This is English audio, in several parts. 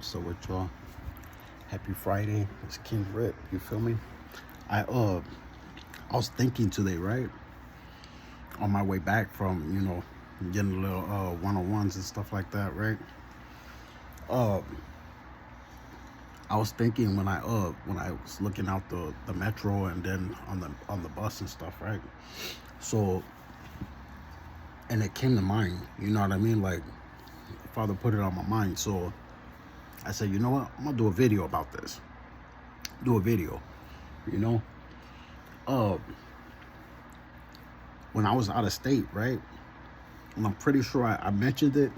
So with y'all, happy Friday. It's King Rip. You feel me? I uh I was thinking today, right? On my way back from, getting a little one-on-ones and stuff like that, right? Uh I was thinking when I was looking out the metro and then on the bus and stuff, right? So and it came to mind, you know what I mean? Like Father put it on my mind. So I said, you know what? I'm gonna do a video about this. Do a video, you know? Uh when I was out of state, right? And I'm pretty sure I mentioned it,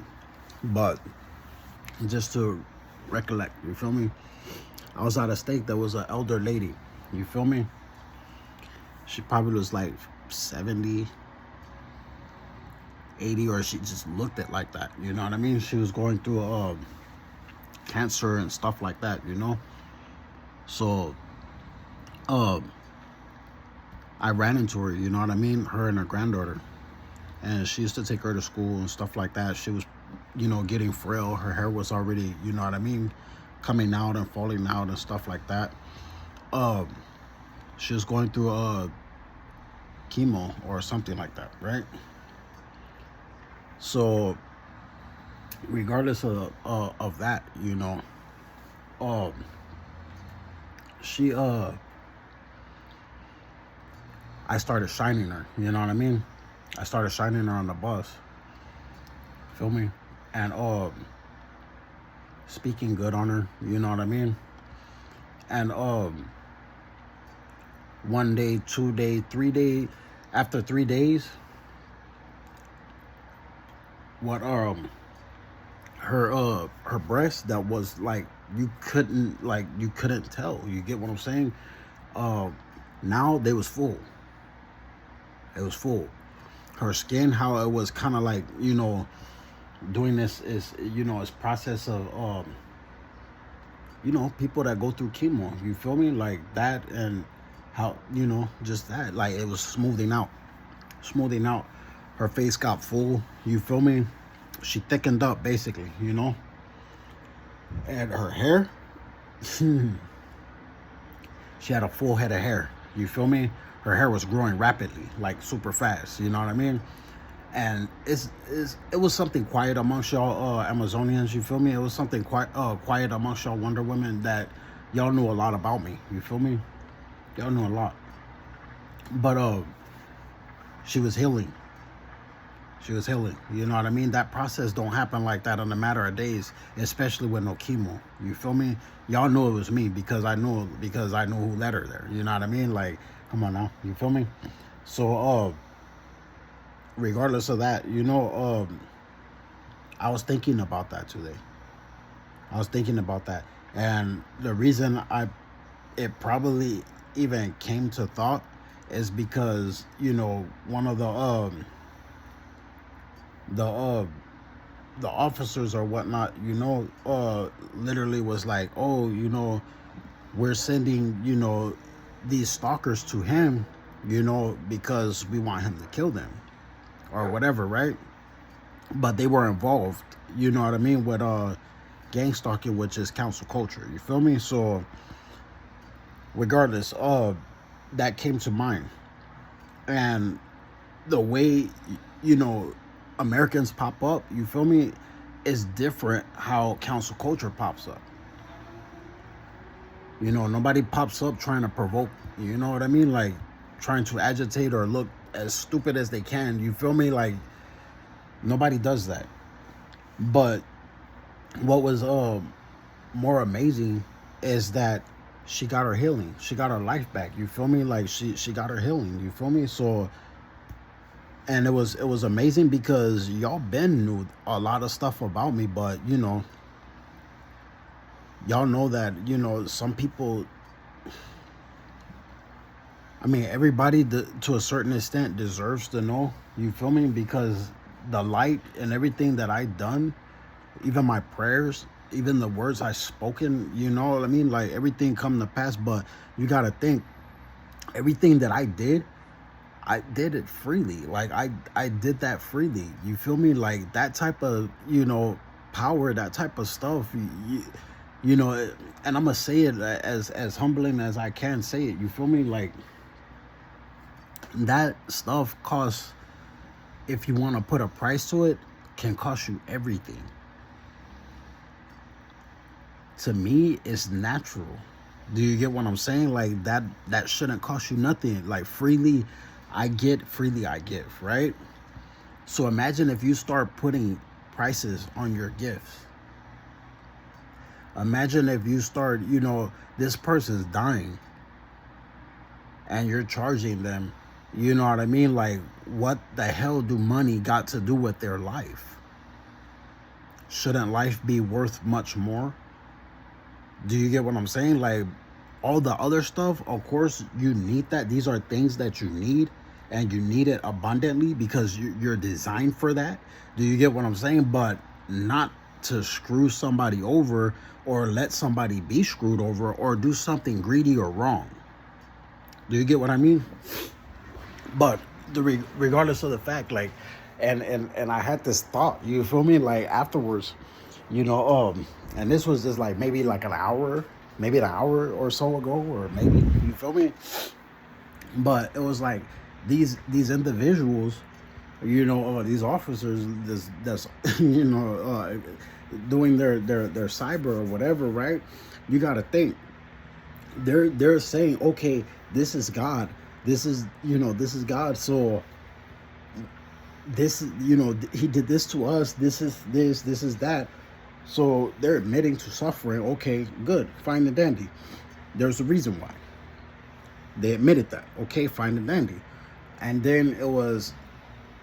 but just to recollect, you feel me? I was out of state. There was an elder lady, you feel me? She probably was like 70, 80, or she just looked it like that, you know what I mean? She was going through cancer and stuff like that, you know? So, uh, I ran into her, you know what I mean? Her and her granddaughter. And she used to take her to school and stuff like that. She was, getting frail. Her hair was already, you know what I mean, coming out and falling out and stuff like that. Um, she was going through chemo or something like that, right? So, regardless of that, um, she I started shining her. You know what I mean? I started shining her on the bus. Feel me? And speaking good on her. You know what I mean? And one day, 2 day, 3 day, after 3 days, what her breast that was like you couldn't tell. You get what I'm saying? Now they was full. It was full. Her skin, how it was kind of like, doing this is, it's process of people that go through chemo. You feel me? Like that, and how, just that, like it was smoothing out. Her face got full. You feel me? She thickened up basically, and her hair, she had a full head of hair. You feel me? Her hair was growing rapidly, like super fast. You know what I mean? And it was something quiet amongst y'all Amazonians. You feel me? It was something quiet amongst y'all Wonder Women that y'all knew a lot about me. You feel me? Y'all knew a lot. But she was healing. She was healing. You know what I mean? That process don't happen like that in a matter of days, especially with no chemo. You feel me? Y'all knew it was me because I knew who led her there. You know what I mean? Like, come on now. You feel me? So regardless of that, I was thinking about that today. I was thinking about that. And the reason it probably even came to thought is because, one of the officers or whatnot, literally was like, oh, we're sending, these stalkers to him, because we want him to kill them or whatever, right? But they were involved, you know what I mean, with gang stalking, which is council culture. You feel me? So regardless, that came to mind. And the way, Americans pop up, you feel me, is different how council culture pops up. Nobody pops up trying to provoke, you know what I mean? Like trying to agitate or look as stupid as they can. You feel me? Like nobody does that. But what was more amazing is that she got her healing. She got her life back. You feel me? Like she got her healing. You feel me? So, and it was amazing because y'all been knew a lot of stuff about me, but y'all know that some people. I mean, everybody to a certain extent deserves to know. You feel me? Because the light and everything that I done, even my prayers, even the words I spoken, you know what I mean? Like everything come to pass. But you gotta think, everything that I did it freely. Like I did that freely. You feel me? Like that type of power, that type of stuff. You know, and I'm gonna say it as humbling as I can say it. You feel me? Like, that stuff costs, if you want to put a price to it, can cost you everything. To me, it's natural. Do you get what I'm saying? Like, that shouldn't cost you nothing. Like, freely I get, freely I give, right? So imagine if you start putting prices on your gifts. Imagine if you start, this person's dying and you're charging them, you know what I mean? Like, what the hell do money got to do with their life? Shouldn't life be worth much more? Do you get what I'm saying? Like, all the other stuff, of course, you need that. These are things that you need, and you need it abundantly because you're designed for that. Do you get what I'm saying? But not to screw somebody over or let somebody be screwed over or do something greedy or wrong. Do you get what I mean? But regardless of the fact, like, and I had this thought, you feel me? Like, afterwards, and this was just like maybe like an hour or so ago, or maybe, you feel me? But it was like these individuals, these officers, that's doing their cyber or whatever, right? You got to think, they're saying, okay, this is God, this is God, so this, he did this to us, this is that. So they're admitting to suffering. Okay, good, fine and dandy. There's a reason why they admitted that. Okay, fine and dandy. And then it was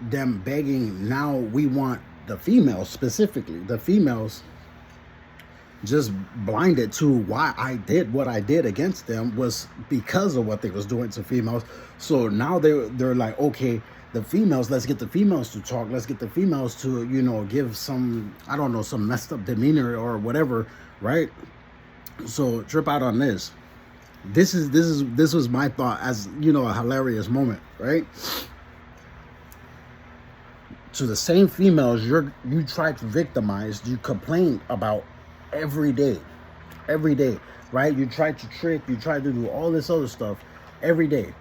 them begging, now we want the females, specifically the females, just blinded to why I did what I did against them was because of what they was doing to females. So now they're like, okay, the females, let's get the females to talk. Let's get the females to, give some, I don't know, some messed up demeanor or whatever, right? So trip out on this. This was my thought as, a hilarious moment, right? To the same females you try to victimize, you complain about every day, right? You try to trick, you try to do all this other stuff every day.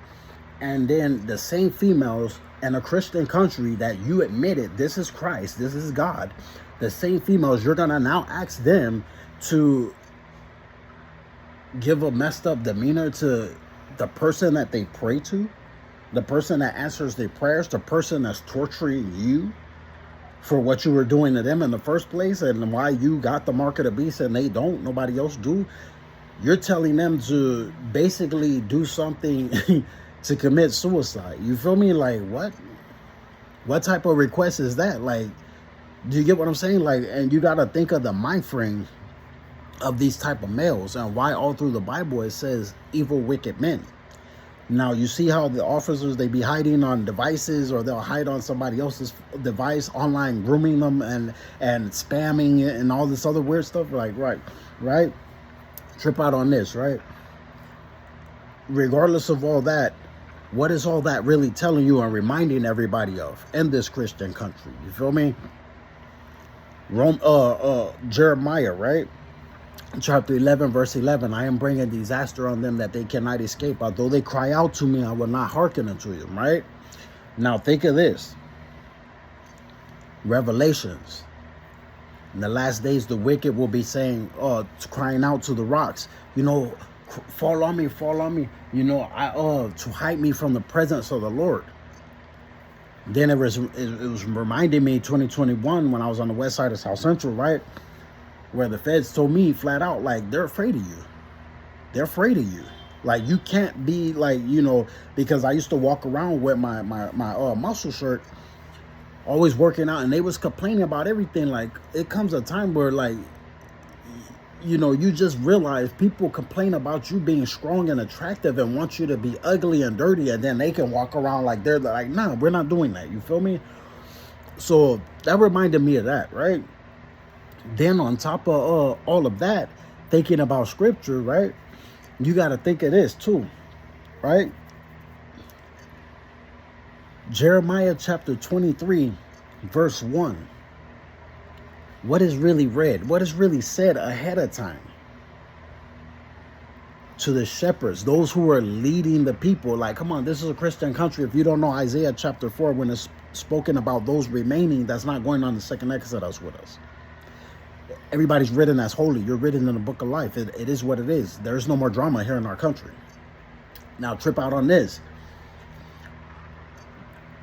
And then the same females in a Christian country that you admitted, this is Christ, this is God, the same females, you're gonna now ask them to give a messed up demeanor to the person that they pray to, the person that answers their prayers, the person that's torturing you for what you were doing to them in the first place, and why you got the mark of the beast and they don't, nobody else do. You're telling them to basically do something to commit suicide. You feel me? Like, what type of request is that? Like, do you get what I'm saying? Like, and you got to think of the mind frame of these type of males and why all through the Bible it says evil, wicked men. Now, you see how the officers, they be hiding on devices, or they'll hide on somebody else's device, online grooming them and spamming it and all this other weird stuff. Like, right? Trip out on this, right? Regardless of all that, what is all that really telling you and reminding everybody of in this Christian country? You feel me? Jeremiah, right? Chapter 11, verse 11, I am bringing disaster on them that they cannot escape. Although they cry out to me, I will not hearken unto them, right? Now think of this. Revelations. In the last days, the wicked will be saying, crying out to the rocks, fall on me, to hide me from the presence of the Lord. Then it was reminding me 2021 when I was on the west side of South Central, right? Where the feds told me flat out, like, they're afraid of you. They're afraid of you. Like, you can't be like, because I used to walk around with my muscle shirt, always working out, and they was complaining about everything. Like, it comes a time where, like, you just realize people complain about you being strong and attractive and want you to be ugly and dirty, and then they can walk around like they're like, nah, we're not doing that. You feel me? So that reminded me of that, right? Then on top of all of that, thinking about scripture, right? You got to think of this too, right? Jeremiah chapter 23, verse 1. What is really read? What is really said ahead of time? to the shepherds, those who are leading the people. Like, come on, this is a Christian country. If you don't know Isaiah chapter 4, when it's spoken about those remaining that's not going on the second Exodus with us. Everybody's written as holy. You're written in the book of life. It is what it is. There is no more drama here in our country. Now, trip out on this.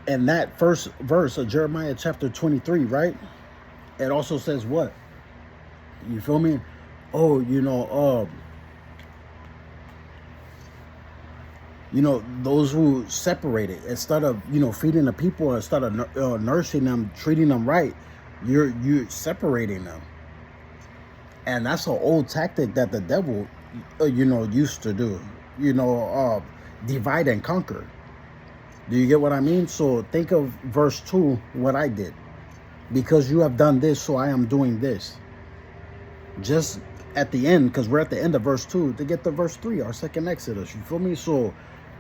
In that first verse of Jeremiah chapter 23, right? It also says what? You feel me? Oh, those who separated, instead of, feeding the people, instead of nourishing them, treating them right, you're separating them. And that's an old tactic that the devil, used to do, divide and conquer. Do you get what I mean? So think of verse 2, what I did. Because you have done this, so I am doing this. Just at the end, because we're at the end of verse 2, to get to verse 3, our second Exodus. You feel me? So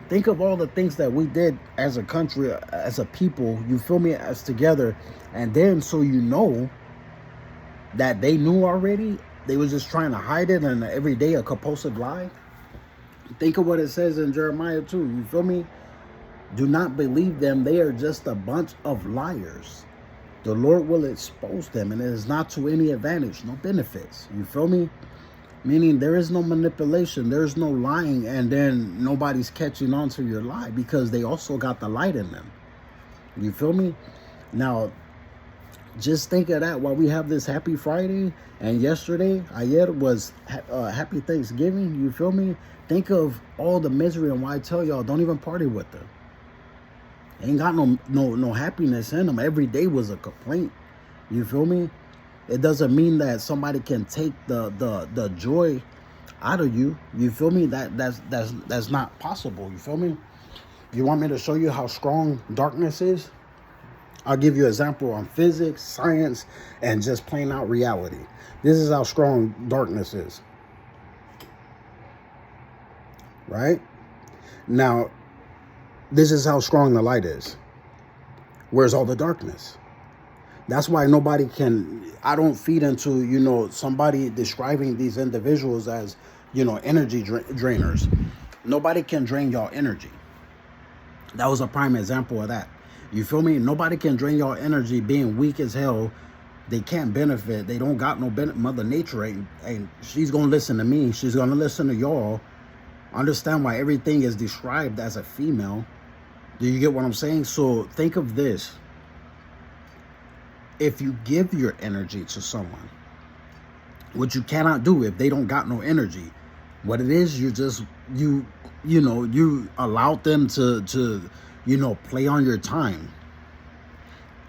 think of all the things that we did as a country, as a people, you feel me, as together. And then so you know that they knew already. They was just trying to hide it, and every day a compulsive lie. Think of what it says in Jeremiah 2. You feel me? Do not believe them. They are just a bunch of liars. The Lord will expose them, and it is not to any advantage, no benefits. You feel me? Meaning there is no manipulation, there's no lying, and then nobody's catching on to your lie because they also got the light in them. You feel me? Now, just think of that while we have this happy Friday, and yesterday, ayer was happy Thanksgiving. You feel me? Think of all the misery, and why I tell y'all, don't even party with them. Ain't got no happiness in them. Every day was a complaint. You feel me? It doesn't mean that somebody can take the joy out of you. You feel me? That's not possible. You feel me? You want me to show you how strong darkness is? I'll give you an example on physics, science, and just plain out reality. This is how strong darkness is. Right? Now, this is how strong the light is. Where's all the darkness? That's why nobody can, I don't feed into, somebody describing these individuals as, energy drainers. Nobody can drain y'all energy. That was a prime example of that. You feel me? Nobody can drain y'all energy being weak as hell. They can't benefit. They don't got no benefit. Mother Nature ain't she's going to listen to me. She's going to listen to y'all. Understand why everything is described as a female. Do you get what I'm saying? So think of this. If you give your energy to someone, which you cannot do if they don't got no energy, what it is, you allowed them to play on your time.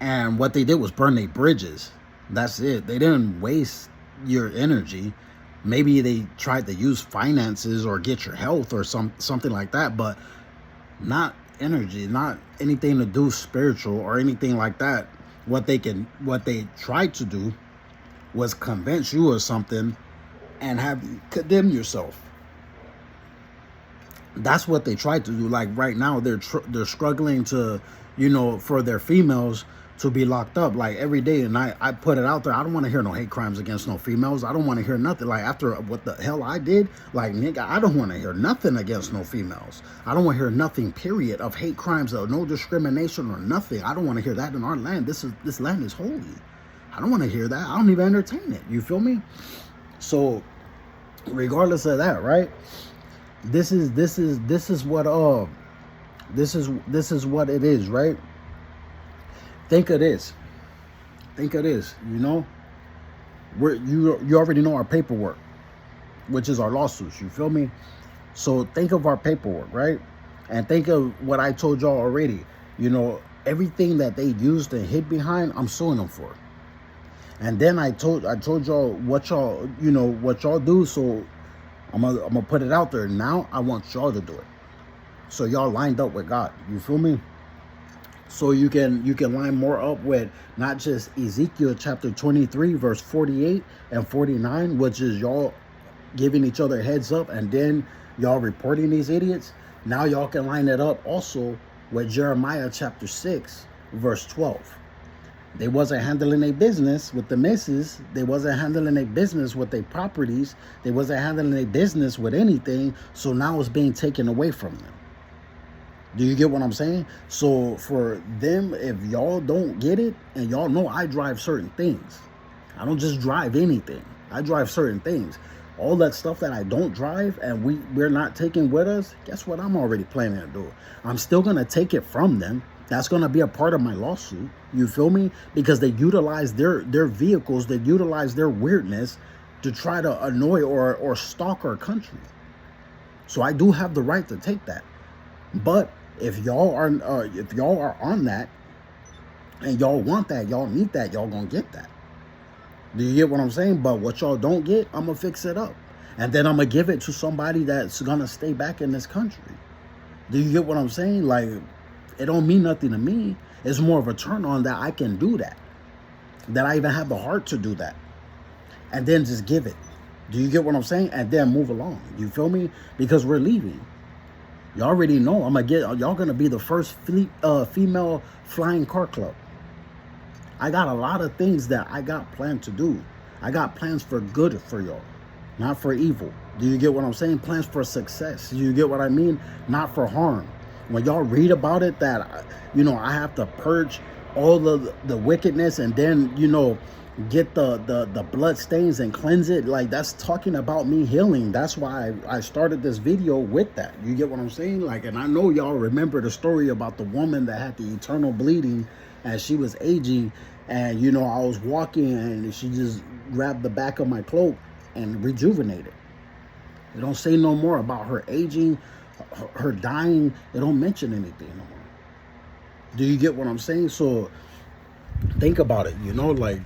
And what they did was burn their bridges. That's it. They didn't waste your energy. Maybe they tried to use finances or get your health or something like that, but not energy, not anything to do spiritual or anything like that. What they tried to do was convince you of something and have you condemn yourself. That's what they tried to do. Like right now, they're struggling to, for their females to be locked up like every day. And I put it out there. I don't want to hear no hate crimes against no females. I don't want to hear nothing. Like after what the hell I did, like nigga, I don't want to hear nothing against no females. I don't want to hear nothing, period, of hate crimes or no discrimination or nothing. I don't want to hear that in our land. This land is holy. I don't want to hear that. I don't even entertain it. You feel me? So regardless of that, right? This is what it is, right? Think of this. You already know our paperwork, which is our lawsuits. You feel me? So think of our paperwork, right? And think of what I told y'all already. Everything that they used and hid behind, I'm suing them for. And then I told y'all what y'all do. So I'm gonna put it out there. Now I want y'all to do it. So y'all lined up with God. You feel me? So you can line more up with not just Ezekiel chapter 23 verse 48 and 49, which is y'all giving each other a heads up and then y'all reporting these idiots. Now y'all can line it up also with Jeremiah chapter 6 verse 12. They wasn't handling their business with the misses. They wasn't handling their business with their properties. They wasn't handling their business with anything. So now it's being taken away from them. Do you get what I'm saying? So for them, if y'all don't get it, and y'all know I drive certain things. I don't just drive anything. I drive certain things. All that stuff that I don't drive and we're not taking with us, guess what I'm already planning to do? I'm still going to take it from them. That's going to be a part of my lawsuit. You feel me? Because they utilize their vehicles, they utilize their weirdness to try to annoy or stalk our country. So I do have the right to take that. But if y'all are on that and y'all want that, y'all need that, y'all gonna get that. Do you get what I'm saying? But what y'all don't get, I'm gonna fix it up, and then I'm gonna give it to somebody that's gonna stay back in this country. Do you get what I'm saying? Like, it don't mean nothing to me. It's more of a turn on that I can do that I even have the heart to do that, and then just give it. Do you get what I'm saying? And then move along. You feel me? Because we're leaving. You already know y'all gonna be the first female flying car club. I got a lot of things that I got planned to do. I got plans for good for y'all, not for evil. Do you get what I'm saying? Plans for success. Do you get what I mean? Not for harm. When y'all read about it, that, you know, I have to purge all the wickedness and then, you know, get the blood stains and cleanse it. Like, that's talking about me healing. That's why I started this video with that. You get what I'm saying? Like, and I know y'all remember the story about the woman that had the eternal bleeding as she was aging, and, you know, I was walking and she just grabbed the back of my cloak and rejuvenated. It don't say no more about her aging, her dying. It don't mention anything no more. Do you get what I'm saying? So think about it, you know, like,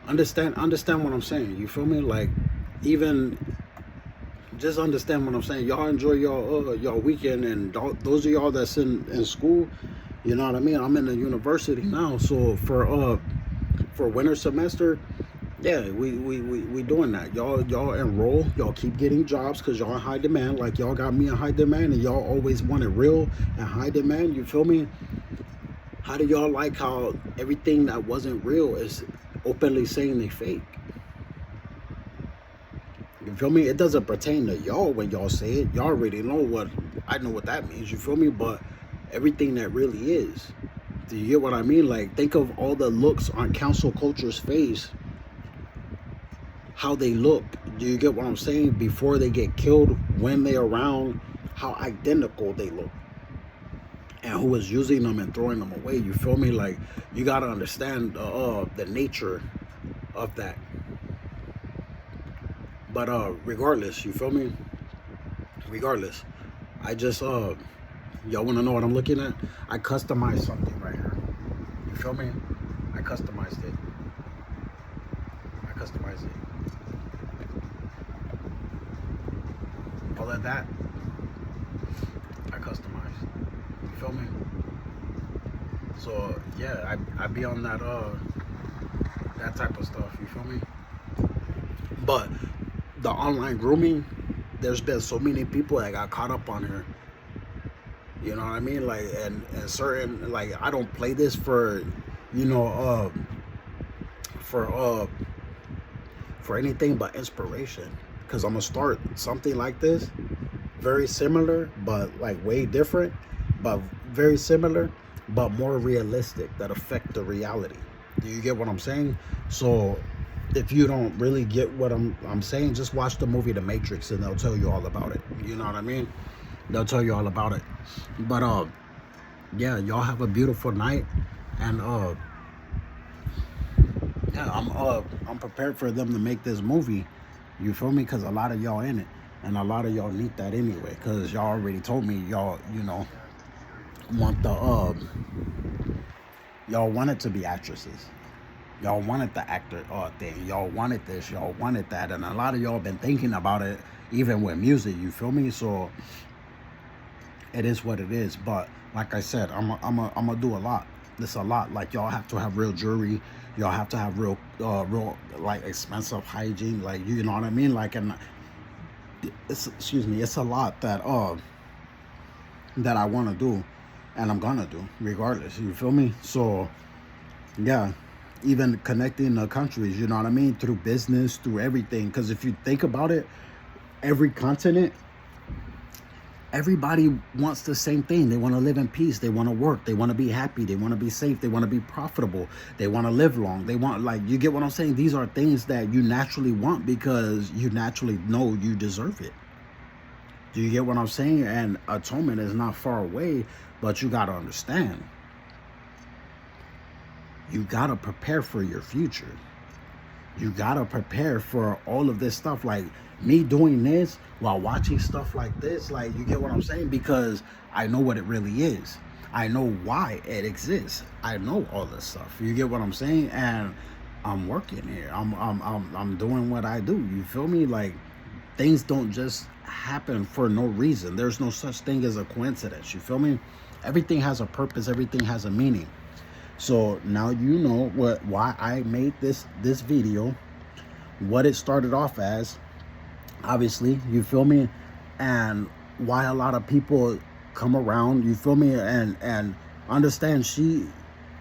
understand what I'm saying. You feel me? Like, even just understand what I'm saying. Y'all enjoy y'all weekend, and those of y'all that's in school, you know what I mean? I'm in the university now, so for winter semester, yeah, we doing that. Y'all enroll, y'all keep getting jobs because y'all in high demand. Like, y'all got me in high demand, and y'all always wanted real and high demand. You feel me? How do y'all like how everything that wasn't real is openly saying they fake? You feel me? It doesn't pertain to y'all when y'all say it. Y'all already know I know what that means. You feel me? But everything that really is. Do you get what I mean? Like, think of all the looks on cancel culture's face. How they look. Do you get what I'm saying? Before they get killed, when they're around, how identical they look. And who is using them and throwing them away. You feel me? Like, you got to understand the nature of that. But regardless, you feel me? Regardless, I just y'all want to know what I'm looking at? I customized something right here. You feel me? I customized it. All of that, I customized. You feel me? So yeah, I be on that type of stuff. You feel me? But the online grooming, there's been so many people that got caught up on here. You know what I mean? Like, and certain, like, I don't play this for, you know, for anything but inspiration. Because I'm gonna start something like this, very similar, but like way different, but very similar, but more realistic, that affect the reality. Do you get what I'm saying? So if you don't really get what I'm saying, just watch the movie The Matrix and they'll tell you all about it. You know what I mean? They'll tell you all about it. But yeah, y'all have a beautiful night, and yeah, I'm prepared for them to make this movie. You feel me? Because a lot of y'all in it, and a lot of y'all need that anyway. Because y'all already told me y'all, you know, want the y'all want it to be actresses. Y'all wanted the actor thing. Y'all wanted this. Y'all wanted that. And a lot of y'all been thinking about it, even with music. You feel me? So it is what it is. But like I said, I'm gonna do a lot. This a lot. Like, y'all have to have real jewelry. Y'all have to have real like expensive hygiene. Like, you know what I mean? Like, and it's, excuse me, it's a lot that that I want to do. and I'm gonna do regardless. You feel me? So yeah, even connecting the countries, you know what I mean, through business, through everything. Because if you think about it, every continent, everybody wants the same thing. They want to live in peace. They want to work. They want to be happy. They want to be safe. They want to be profitable. They want to live long. They want, like, you get what I'm saying? These are things that you naturally want because you naturally know you deserve it. Do you get what I'm saying? And atonement is not far away, but you got to understand. You got to prepare for your future. You got to prepare for all of this stuff. Like me doing this while watching stuff like this, like, you get what I'm saying? Because I know what it really is. I know why it exists. I know all this stuff. You get what I'm saying? And I'm working here. I'm doing what I do. You feel me? Like, things don't just happen for no reason. There's no such thing as a coincidence. You feel me? Everything has a purpose. Everything has a meaning. So now you know why I made this video, what it started off as, obviously, you feel me, and why a lot of people come around, you feel me, and understand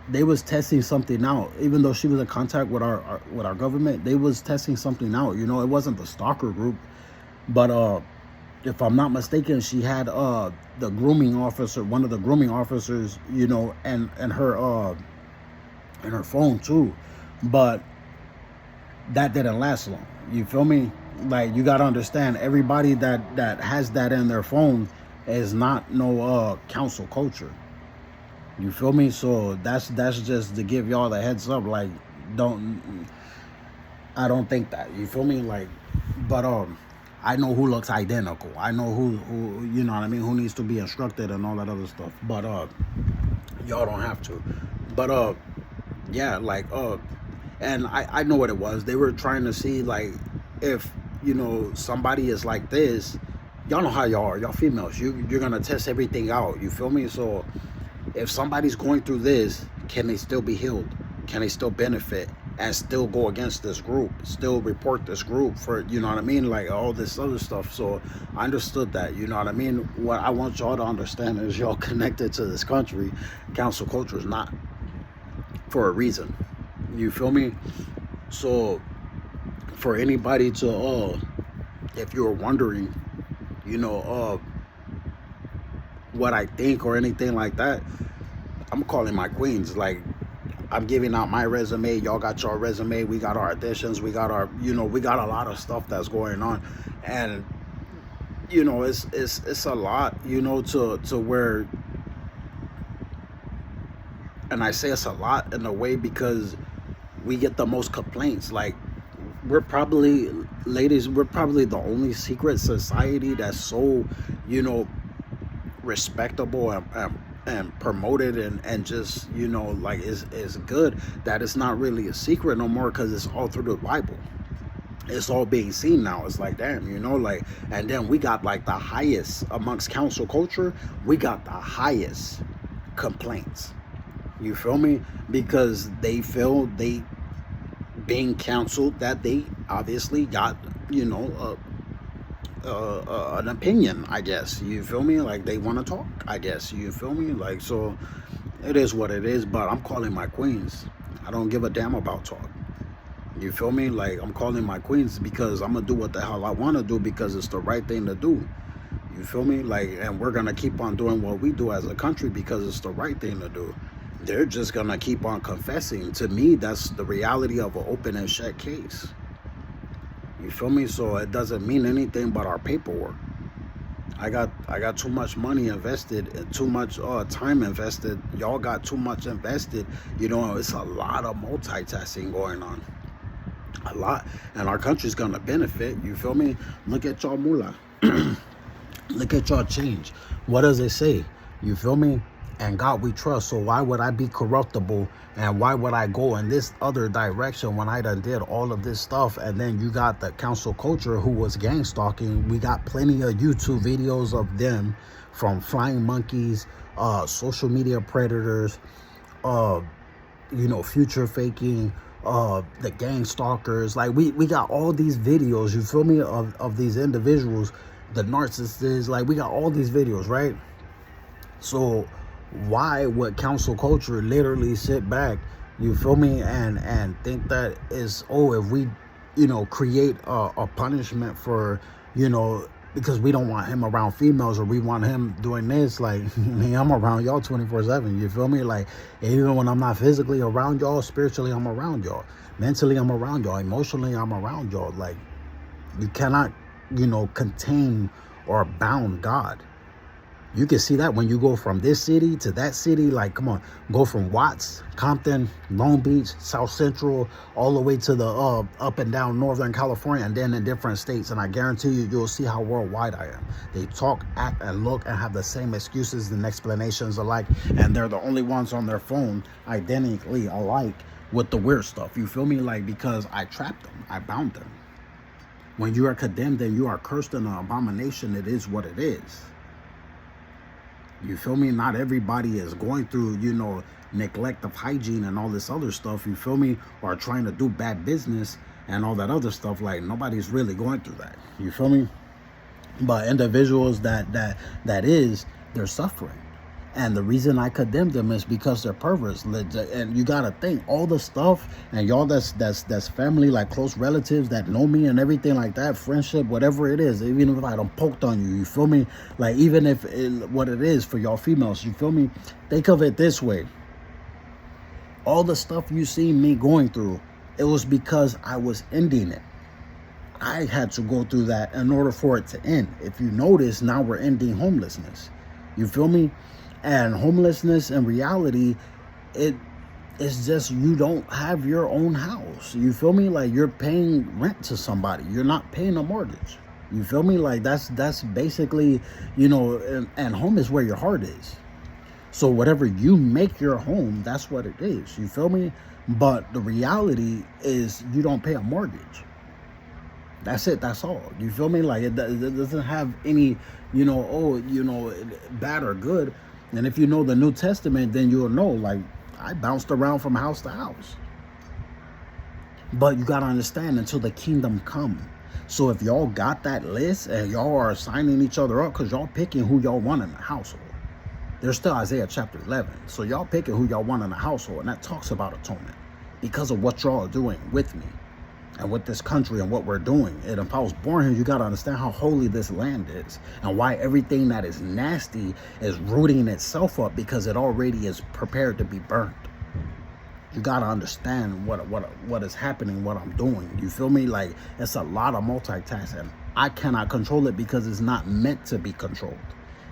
they was testing something out. Even though she was in contact with our government, they was testing something out. You know, it wasn't the stalker group, but if I'm not mistaken, she had the grooming officer, one of the grooming officers, you know, and her phone too. But that didn't last long. You feel me? Like, you gotta understand, everybody that has that in their phone is not no council culture. You feel me? So that's just to give y'all the heads up. Like, I don't think that. You feel me? Like, but I know who looks identical. I know who you know what I mean, who needs to be instructed and all that other stuff. But y'all don't have to. But yeah, like and I know what it was. They were trying to see, like, if, you know, somebody is like this, y'all know how y'all are, y'all females, you're gonna test everything out. You feel me? So if somebody's going through this, can they still be healed? Can they still benefit and still go against this group, still report this group for, you know what I mean, like all this other stuff? So I understood that, you know what I mean. What I want y'all to understand is y'all connected to this country. Council culture is not for a reason. You feel me? So for anybody to if you're wondering, you know, what I think or anything like that, I'm calling my queens. Like, I'm giving out my resume, y'all got your resume, we got our auditions, we got our, you know, we got a lot of stuff that's going on. And you know, it's a lot, you know, to where, and I say it's a lot in a way because we get the most complaints. Like, we're probably, ladies, we're probably the only secret society that's so, you know, respectable and promoted and just, you know, like, is good, that it's not really a secret no more, because it's all through the Bible. It's all being seen now. It's like, damn, you know, like, and then we got like the highest amongst council culture, we got the highest complaints. You feel me? Because they feel they being counseled, that they obviously got, you know, an opinion, I guess. You feel me? Like, they want to talk, I guess. You feel me? Like, so it is what it is. But I'm calling my queens. I don't give a damn about talk. You feel me? Like, I'm calling my queens because I'm gonna do what the hell I want to do, because it's the right thing to do. You feel me? Like, and we're gonna keep on doing what we do as a country because it's the right thing to do. They're just gonna keep on confessing. To me, that's the reality of an open and shut case. You feel me? So it doesn't mean anything but our paperwork. I got too much money invested and too much time invested. Y'all got too much invested. You know, it's a lot of multitasking going on. A lot. And our country's gonna benefit. You feel me? Look at y'all moolah. Look at y'all change. What does it say? You feel me? And God we trust. So why would I be corruptible, and why would I go in this other direction when I done did all of this stuff? And then you got the council culture who was gang stalking. We got plenty of YouTube videos of them, from flying monkeys, social media predators, you know, future faking, the gang stalkers. Like, we got all these videos, you feel me, of these individuals, the narcissists. Like, we got all these videos, right? So Why would council culture literally sit back, you feel me, and think that is, oh, if we, create a punishment for, because we don't want him around females, or we want him doing this, like, I'm around y'all 24/7, you feel me? Like, even when I'm not physically around y'all, spiritually I'm around y'all, mentally I'm around y'all, emotionally I'm around y'all. Like, you cannot, contain or bound God. You can see that when you go from this city to that city. Like, come on, go from Watts, Compton, Long Beach, South Central, all the way to the up and down Northern California, and then in different states. And I guarantee you, you'll see how worldwide I am. They talk, act, and look and have the same excuses and explanations alike, and they're the only ones on their phone identically alike with the weird stuff. You feel me? Like, because I trapped them, I bound them. When you are condemned and you are cursed in an abomination, it is what it is. You feel me? Not everybody is going through, neglect of hygiene and all this other stuff, you feel me? Or trying to do bad business and all that other stuff. Like, nobody's really going through that. You feel me? But individuals that is, they're suffering. And the reason I condemn them is because they're perverts. And you gotta think, all the stuff, and y'all that's family, like close relatives that know me and everything like that, friendship, whatever it is, even if I done poked on you, you feel me? Like, even if what it is for y'all females, you feel me? Think of it this way. All the stuff you see me going through, it was because I was ending it. I had to go through that in order for it to end. If you notice, now we're ending homelessness. You feel me? And homelessness in reality, it's just, you don't have your own house. You feel me? Like, you're paying rent to somebody. You're not paying a mortgage. You feel me? Like, that's basically, and home is where your heart is. So whatever you make your home, that's what it is. You feel me? But the reality is, you don't pay a mortgage. That's it. That's all. You feel me? Like, it doesn't have any, bad or good. And if you know the New Testament, then you'll know, like, I bounced around from house to house. But you got to understand, until the kingdom come. So if y'all got that list and y'all are signing each other up, because y'all picking who y'all want in the household. There's still Isaiah chapter 11. So y'all picking who y'all want in the household. And that talks about atonement. Because of what y'all are doing with me. And with this country and what we're doing. And if I was born here, you got to understand how holy this land is. And why everything that is nasty is rooting itself up, because it already is prepared to be burnt. You got to understand what is happening, what I'm doing. You feel me? Like, it's a lot of multitasking. I cannot control it because it's not meant to be controlled.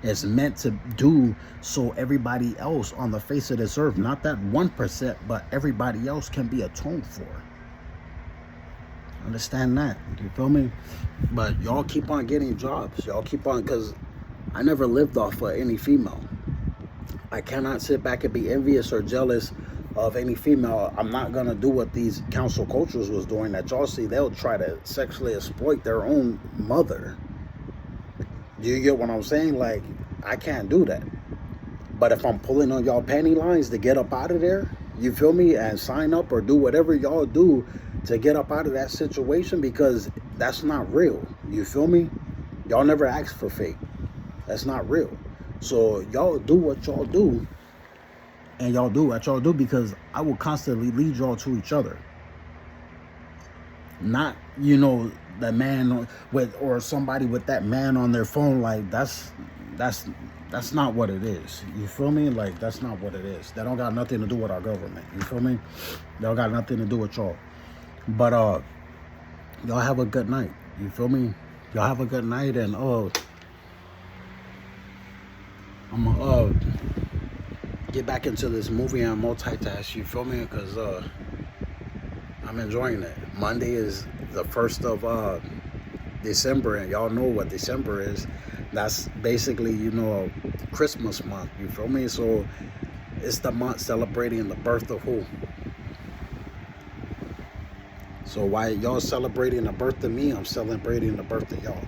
It's meant to do so everybody else on the face of this earth, not that 1%, but everybody else can be atoned for. Understand that, you feel me? But y'all keep on getting jobs. Y'all keep on, because I never lived off of any female. I cannot sit back and be envious or jealous of any female. I'm not gonna do what these council cultures was doing that y'all see. They'll try to sexually exploit their own mother. Do you get what I'm saying? Like, I can't do that. But if I'm pulling on y'all panty lines to get up out of there, you feel me, and sign up or do whatever y'all do to get up out of that situation, because that's not real. You feel me? Y'all never asked for fake. That's not real. So y'all do what y'all do, and y'all do what y'all do, because I will constantly lead y'all to each other. Not, the man with, or somebody with that man on their phone. Like, that's not what it is. You feel me? Like, that's not what it is. That don't got nothing to do with our government. You feel me? That don't got nothing to do with y'all. But y'all have a good night. You feel me? Y'all have a good night, and I'm gonna get back into this movie and multitask. You feel me? Because I'm enjoying it. Monday is the 1st of December, and y'all know what December is. That's basically, Christmas month. You feel me? So it's the month celebrating the birth of who? So while y'all celebrating the birth of me, I'm celebrating the birth of y'all.